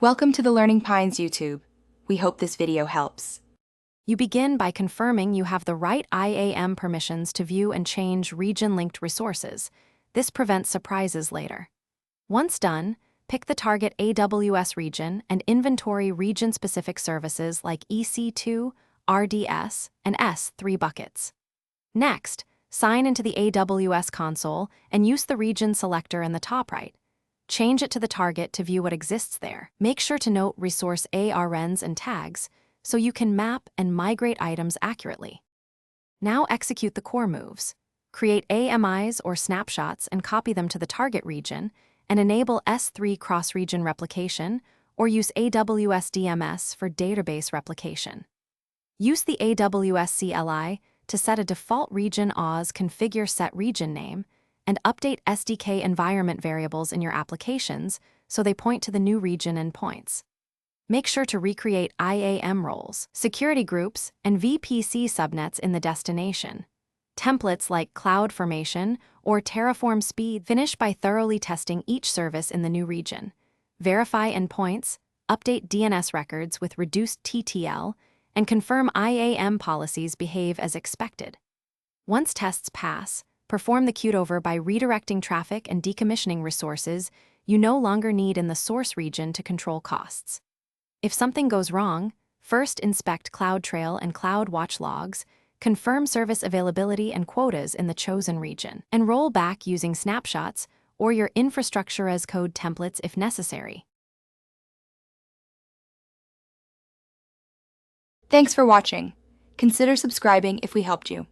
Welcome to the Learning Pines YouTube. We hope this video helps. You begin by confirming you have the right IAM permissions to view and change region-linked resources. This prevents surprises later. Once done, pick the target AWS region and inventory region-specific services like EC2, RDS, and S3 buckets. Next, sign into the AWS console and use the region selector in the top right. Change it to the target to view what exists there. Make sure to note resource ARNs and tags so you can map and migrate items accurately. Now execute the core moves. Create AMIs or snapshots and copy them to the target region, and enable S3 cross-region replication or use AWS DMS for database replication. Use the AWS CLI to set a default region Oz configure set region name, and update SDK environment variables in your applications so they point to the new region endpoints. Make sure to recreate IAM roles, security groups, and VPC subnets in the destination. Templates like CloudFormation or Terraform Speed finish by thoroughly testing each service in the new region. Verify endpoints, update DNS records with reduced TTL, and confirm IAM policies behave as expected. Once tests pass, perform the cutover by redirecting traffic and decommissioning resources you no longer need in the source region to control costs. If something goes wrong, first inspect CloudTrail and CloudWatch logs, confirm service availability and quotas in the chosen region, and roll back using snapshots or your infrastructure as code templates if necessary. Thanks for watching. Consider subscribing if we helped you.